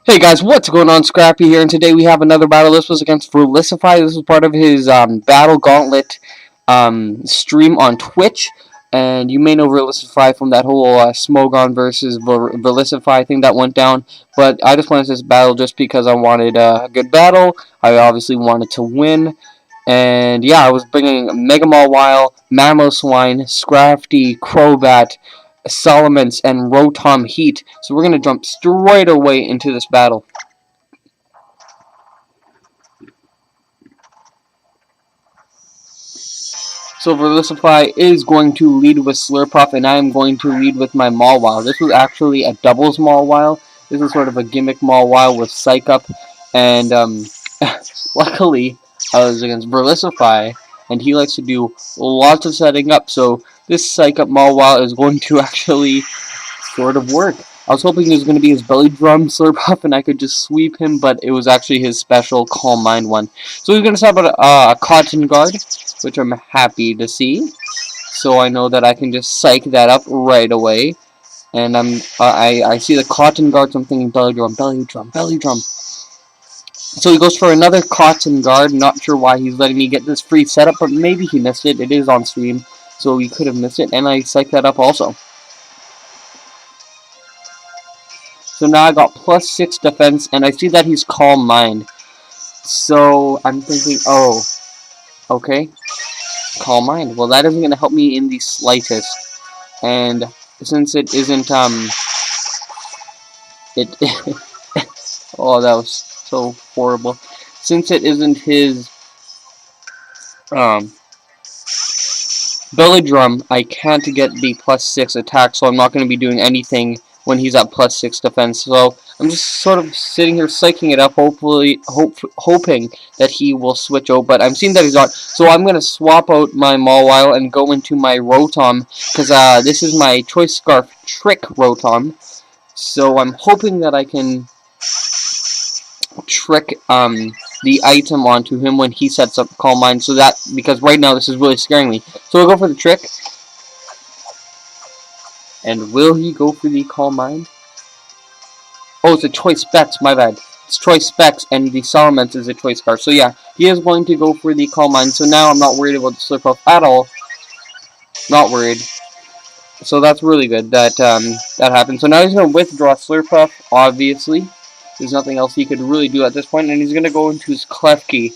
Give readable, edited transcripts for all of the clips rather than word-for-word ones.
Hey guys, what's going on? Scrappy here, and today we have another battle. This was against Verlisify. This was part of his Battle Gauntlet stream on Twitch. And you may know Verlisify from that whole Smogon versus Verlisify thing that went down. But I just wanted this battle just because I wanted a good battle. I obviously wanted to win. And yeah, I was bringing Mega Mawile, Mamoswine, Scrafty, Crobat, Solomons, and Rotom Heat. So we're going to jump straight away into this battle. So Verlisify is going to lead with Slurpuff, and I am going to lead with my Mawile. This was actually a doubles Mawile. This is sort of a gimmick Mawile with Psych Up, and luckily I was against Verlisify, and he likes to do lots of setting up, so this Psych Up Mawile is going to actually sort of work. I was hoping it was going to be his belly drum Slurpuff and I could just sweep him, but it was actually his special Calm Mind one. So he's going to set up a Cotton Guard, which I'm happy to see. So I know that I can just psych that up right away. And I see the Cotton Guard, so I'm thinking belly drum, belly drum, belly drum. So he goes for another Cotton Guard. Not sure why he's letting me get this free setup, but maybe he missed it. It is on stream, so he could have missed it. And I psych that up also. So now I got +6 defense, and I see that he's Calm Mind. So I'm thinking, oh, okay, Calm Mind. Well, that isn't going to help me in the slightest. And since it isn't, oh, that was so horrible. Since it isn't his, belly drum, I can't get the +6 attack, so I'm not going to be doing anything when he's at +6 defense. So I'm just sort of sitting here psyching it up, hoping that he will switch out, but I'm seeing that he's not. So I'm going to swap out my Mawile and go into my Rotom, because this is my Choice Scarf Trick Rotom. So I'm hoping that I can trick the item onto him when he sets up Calm Mind, so that, because right now this is really scaring me. So we'll go for the trick. And will he go for the Calm Mind? Oh, it's a Choice Specs, my bad. It's Choice Specs, and the Solomons is a Choice Scarf. So yeah, he is going to go for the Calm Mind. So now I'm not worried about the Slurpuff at all. Not worried. So that's really good that that happened. So now he's going to withdraw Slurpuff, obviously. There's nothing else he could really do at this point, and he's going to go into his Klefki.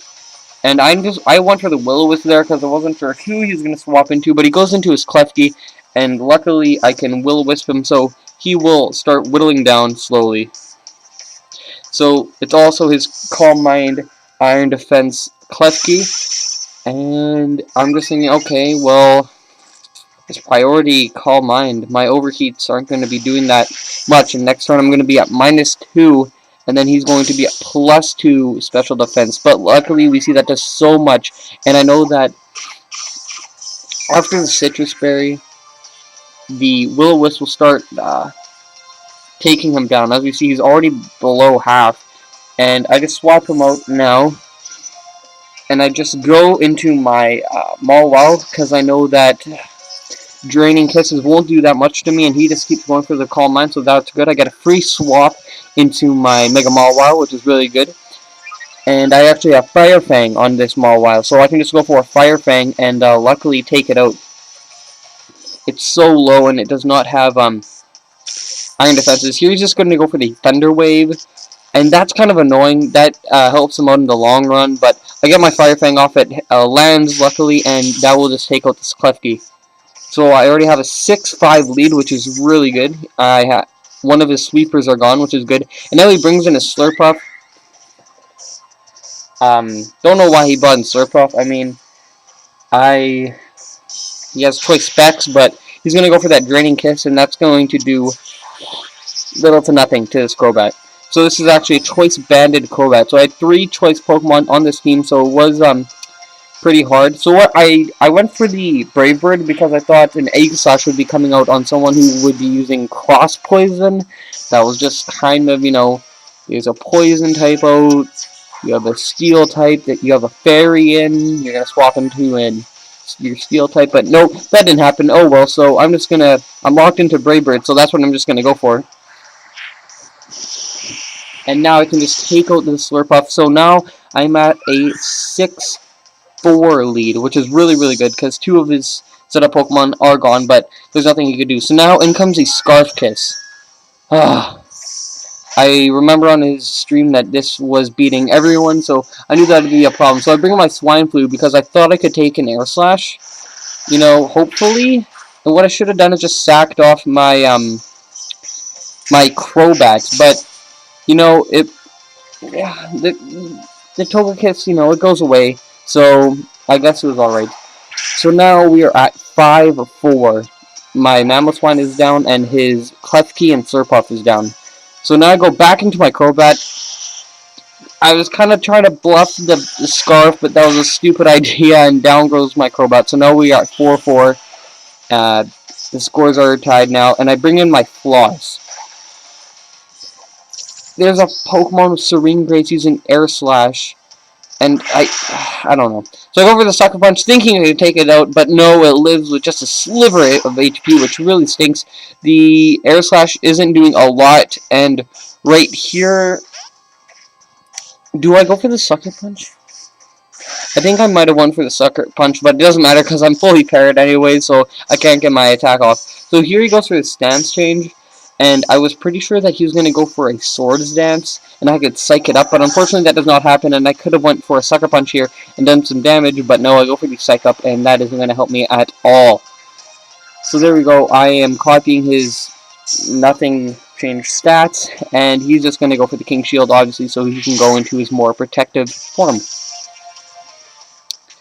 And I went for the Will-O-Wisp there because I wasn't sure who he was going to swap into, but he goes into his Klefki. And luckily, I can Will-O-Wisp him, so he will start whittling down slowly. So it's also his Calm Mind, Iron Defense Klefki. And I'm just thinking, okay, well, his priority Calm Mind. My overheats aren't going to be doing that much. And next turn, I'm going to be at -2. And then he's going to be at +2 special defense. But luckily, we see that does so much. And I know that after the Citrus Berry, the Will-O-Wisp will start taking him down. As we see, he's already below half. And I just swap him out now. And I just go into my Mawile, because I know that Draining Kisses won't do that much to me. And he just keeps going for the Calm Mind, so that's good. I get a free swap into my Mega Mawile, which is really good. And I actually have Fire Fang on this Mawile, so I can just go for a Fire Fang and luckily take it out. It's so low, and it does not have Iron Defenses. Here he's just going to go for the Thunder Wave, and that's kind of annoying. That helps him out in the long run, but I get my Fire Fang off. It lands, luckily, and that will just take out this Klefki. So I already have a 6-5 lead, which is really good. One of his sweepers are gone, which is good. And now he brings in a Slurpuff. Don't know why he brought in Slurpuff. I mean, he has Choice Specs, but he's going to go for that Draining Kiss, and that's going to do little to nothing to this Crobat. So this is actually a Choice Banded Crobat. So I had 3 Choice Pokemon on this team, so it was pretty hard. So what I went for the Brave Bird because I thought an Aegislash would be coming out on someone who would be using Cross Poison. That was just kind of, you know, there's a Poison type out, you have a Steel type, that you have a Fairy in, you're going to swap into your Steel type, but no, that didn't happen. Oh well, so I'm locked into Brave Bird, so that's what I'm just gonna go for. and now I can just take out the Slurpuff. So now I'm at a 6-4 lead, which is really, really good, because 2 of his setup Pokemon are gone, but there's nothing he could do. So now in comes a Scarf Kiss. I remember on his stream that this was beating everyone, so I knew that would be a problem. So I bring in my Swine Flu because I thought I could take an Air Slash, you know, hopefully. And what I should have done is just sacked off my my Crobat, but you know the Togekiss, you know, it goes away. So I guess it was alright. So now we are at 5-4. My Mamoswine is down, and his Klefki and Slurpuff is down. So now I go back into my Crobat. I was kind of trying to bluff the Scarf, but that was a stupid idea, and down goes my Crobat. So now we are at 4-4. The scores are tied now, and I bring in my Floss. There's a Pokemon with Serene Grace using Air Slash, and I don't know. So I go for the Sucker Punch, thinking I could take it out, but no, it lives with just a sliver of HP, which really stinks. The Air Slash isn't doing a lot, and right here, do I go for the Sucker Punch? I think I might have won for the Sucker Punch, but it doesn't matter because I'm fully parried anyway, so I can't get my attack off. So here he goes for his stance change, and I was pretty sure that he was going to go for a Swords Dance, and I could psych it up, but unfortunately that does not happen, and I could have went for a Sucker Punch here and done some damage, but no, I go for the Psych Up, and that isn't going to help me at all. So there we go. I am copying his nothing change stats, and he's just going to go for the King Shield, obviously, so he can go into his more protective form.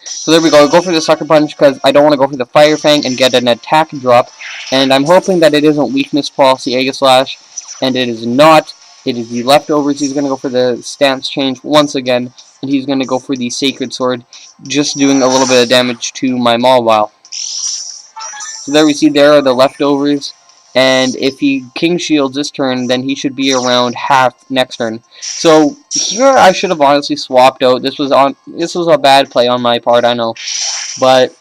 So there we go. I go for the Sucker Punch because I don't want to go for the Fire Fang and get an attack drop. And I'm hoping that it isn't Weakness Policy Aegislash, and it is not. It is the Leftovers. He's going to go for the stance change once again, and he's going to go for the Sacred Sword, just doing a little bit of damage to my Mawile. So there we see there are the Leftovers, and if he King Shields this turn, then he should be around half next turn. So here I should have honestly swapped out. This was a bad play on my part, I know, but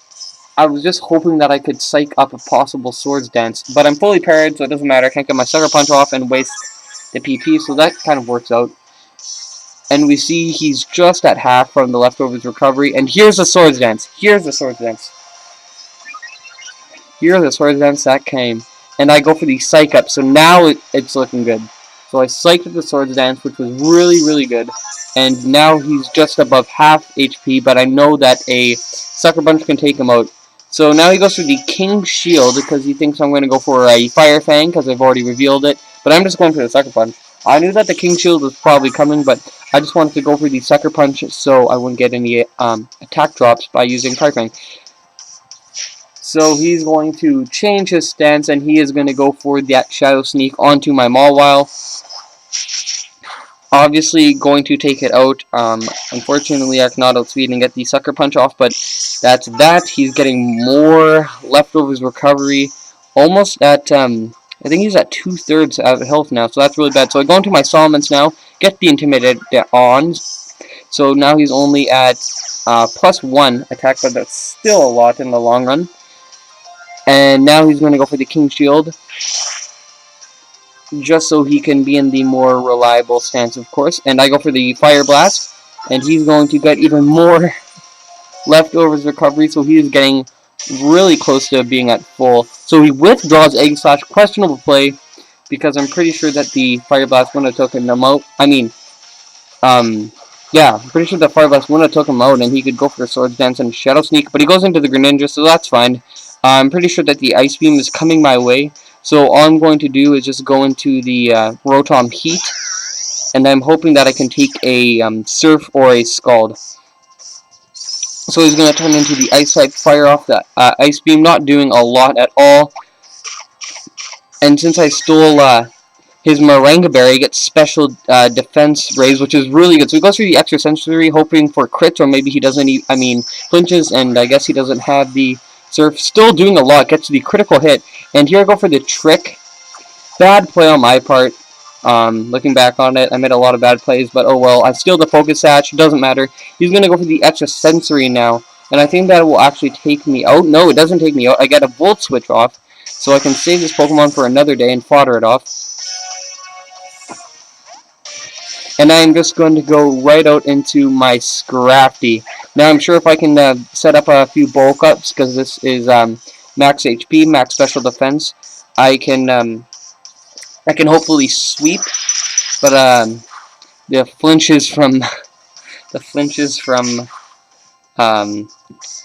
I was just hoping that I could psych up a possible Swords Dance. But I'm fully parried, so it doesn't matter. I can't get my Sucker Punch off and waste the PP, so that kind of works out. And we see he's just at half from the Leftovers recovery. And here's the Swords Dance. Here's the Swords Dance. Here's the Swords Dance that came. And I go for the Psych Up, so now it's looking good. So I psyched up the Swords Dance, which was really, really good. And now he's just above half HP, but I know that a Sucker Punch can take him out. So now he goes for the King Shield, because he thinks I'm going to go for a Fire Fang, because I've already revealed it. But I'm just going for the Sucker Punch. I knew that the King Shield was probably coming, but I just wanted to go for the Sucker Punch so I wouldn't get any attack drops by using Fire Fang. So he's going to change his stance, and he is going to go for that Shadow Sneak onto my Mawile. Obviously going to take it out. Unfortunately, I cannot outspeed and get the Sucker Punch off, but that's that. He's getting more Leftovers recovery. Almost at, I think he's at 2/3 out of health now, so that's really bad. So I go into my Salamence now, get the Intimidate on. So now he's only at +1 attack, but that's still a lot in the long run. And now he's going to go for the King Shield, just so he can be in the more reliable stance, of course. And I go for the Fire Blast, and he's going to get even more Leftovers recovery, so he is getting really close to being at full. So he withdraws Aegislash, questionable play, because I'm pretty sure that the Fire Blast wouldn't have taken him out. Yeah, I'm pretty sure the Fire Blast wouldn't have took him out, and he could go for a Swords Dance and Shadow Sneak, but he goes into the Greninja, so that's fine. I'm pretty sure that the Ice Beam is coming my way, so all I'm going to do is just go into the Rotom Heat, and I'm hoping that I can take a Surf or a Scald. So he's going to turn into the Ice type, fire off the Ice Beam, not doing a lot at all. And since I stole his Moringa Berry, he gets special defense raise, which is really good. So he goes through the extra sensory, hoping for crits, or maybe he doesn't, flinches, and I guess he doesn't have the Surf. Still doing a lot, gets the critical hit. And here I go for the Trick. Bad play on my part. Looking back on it, I made a lot of bad plays, but oh well. I steal the Focus Sash, doesn't matter. He's going to go for the extra sensory now, and I think that will actually take me out. No, it doesn't take me out. I get a Volt Switch off, so I can save this Pokemon for another day and fodder it off. And I'm just going to go right out into my Scrafty. Now I'm sure if I can set up a few bulk ups, because this is max HP, max special defense, I can hopefully sweep. But the flinches from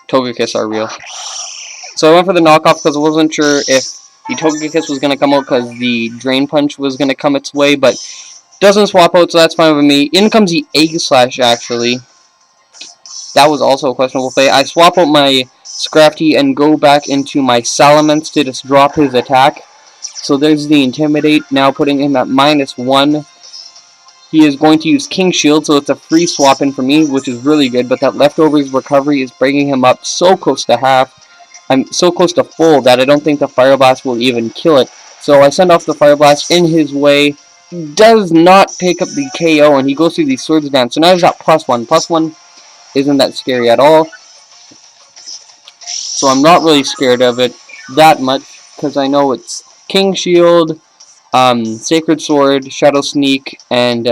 Togekiss are real. So I went for the knockoff because I wasn't sure if the Togekiss was going to come out because the Drain Punch was going to come its way, but doesn't swap out, so that's fine with me. In comes the Aegislash, actually. That was also a questionable play. I swap out my Scrafty and go back into my Salamence to just drop his attack. So there's the Intimidate, now putting him at -1. He is going to use King Shield, so it's a free swap in for me, which is really good, but that Leftovers recovery is bringing him up so close to half. I'm so close to full that I don't think the Fire Blast will even kill it. So I send off the Fire Blast in his way. Does not pick up the KO, and he goes through the Swords Dance. So now he's got +1. +1 isn't that scary at all. So I'm not really scared of it that much, because I know it's King Shield, Sacred Sword, Shadow Sneak, and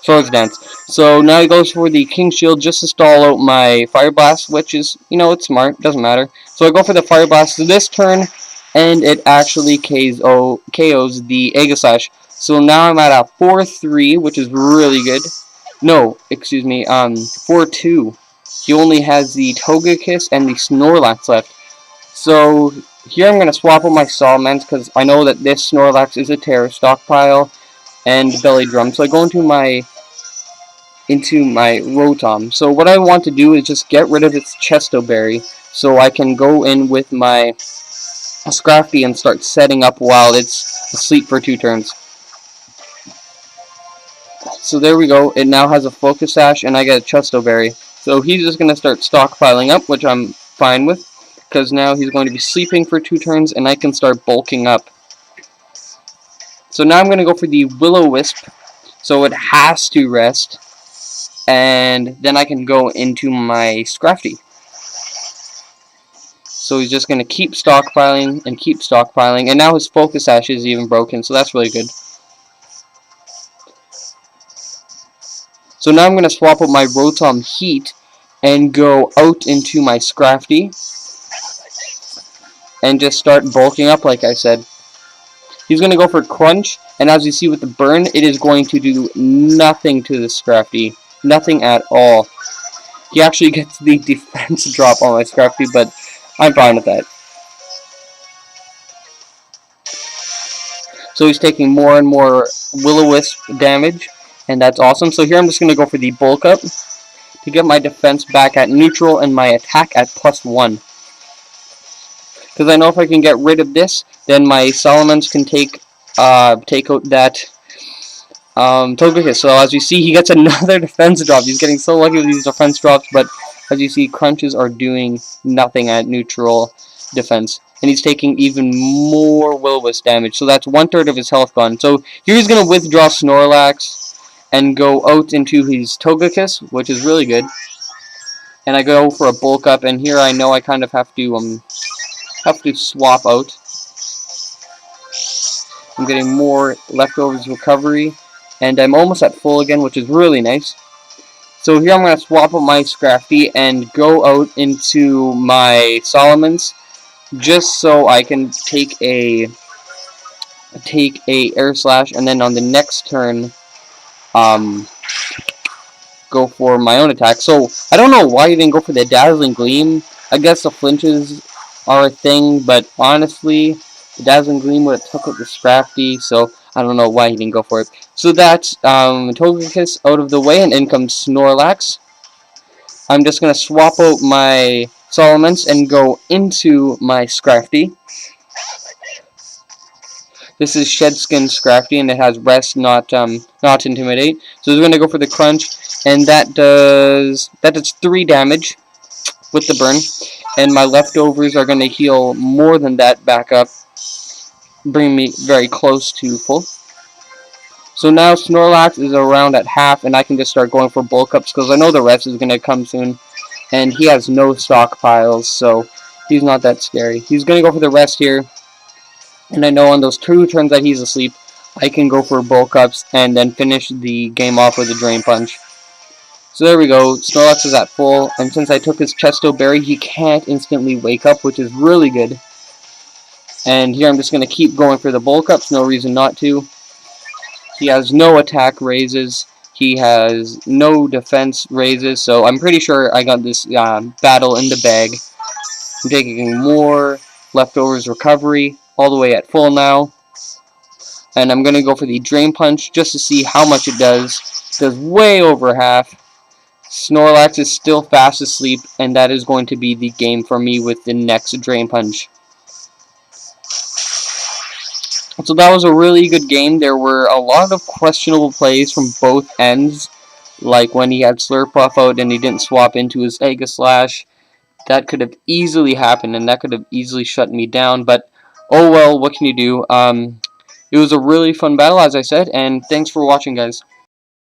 Swords Dance. So now he goes for the King Shield just to stall out my Fire Blast, which is, you know, it's smart, doesn't matter. So I go for the Fire Blast this turn, and it actually KOs the Aegislash. So now I'm at a 4-3, which is really good. No, excuse me, 4-2. He only has the Togekiss and the Snorlax left. So here I'm going to swap out my Salamence, because I know that this Snorlax is a Terror Stockpile and Belly Drum. So I go into my Rotom. So what I want to do is just get rid of its Chesto Berry, so I can go in with my Scrafty and start setting up while it's asleep for 2 turns. So there we go. It now has a Focus Sash, and I get a Chesto Berry. So he's just going to start stockpiling up, which I'm fine with, because now he's going to be sleeping for 2 turns, and I can start bulking up. So now I'm going to go for the Will-O-Wisp, so it has to rest, and then I can go into my Scrafty. So he's just going to keep stockpiling, and now his Focus Sash is even broken, so that's really good. So now I'm going to swap out my Rotom Heat and go out into my Scrafty and just start bulking up like I said. He's going to go for Crunch, and as you see with the burn, it is going to do nothing to the Scrafty. Nothing at all. He actually gets the defense drop on my Scrafty, but I'm fine with that. So he's taking more and more Will-O-Wisp damage, and that's awesome. So here I'm just going to go for the bulk up to get my defense back at neutral and my attack at +1. Because I know if I can get rid of this, then my Salamence can take out that Togekiss. So as you see, he gets another defense drop. He's getting so lucky with these defense drops, but as you see, Crunches are doing nothing at neutral defense. And he's taking even more Will-O-Wisp damage. So that's 1/3 of his health gone. So here he's going to withdraw Snorlax and go out into his Togekiss, which is really good. And I go for a bulk up, and here I know I kind of have to swap out. I'm getting more Leftovers recovery, and I'm almost at full again, which is really nice. So here I'm going to swap out my Scrafty and go out into my Salamence, just so I can take a Air Slash, and then on the next turn, go for my own attack. So I don't know why you didn't go for the Dazzling Gleam. I guess the flinches are a thing, but honestly, the Dazzling Gleam would have took out the Scrafty, so I don't know why he didn't go for it. So that's Togekiss out of the way, and in comes Snorlax. I'm just going to swap out my Salamence and go into my Scrafty. This is Shedskin Scrafty, and it has Rest, not Intimidate. So we're going to go for the Crunch, and that does 3 damage with the burn. And my Leftovers are going to heal more than that back up, bring me very close to full. So now Snorlax is around at half, and I can just start going for bulk ups because I know the rest is going to come soon. And he has no stockpiles, so he's not that scary. He's going to go for the rest here. And I know on those 2 turns that he's asleep, I can go for bulk ups and then finish the game off with a Drain Punch. So there we go, Snorlax is at full, and since I took his Chesto Berry, he can't instantly wake up, which is really good. And here I'm just going to keep going for the bulk ups, no reason not to. He has no attack raises, he has no defense raises, so I'm pretty sure I got this battle in the bag. I'm taking more Leftovers Recovery, all the way at full now. And I'm going to go for the Drain Punch just to see how much it does. It does way over half. Snorlax is still fast asleep, and that is going to be the game for me with the next Drain Punch. So that was a really good game. There were a lot of questionable plays from both ends, like when he had Slurpuff out and he didn't swap into his Aegislash. That could have easily happened, and that could have easily shut me down, but oh well, what can you do? It was a really fun battle, as I said, and thanks for watching, guys.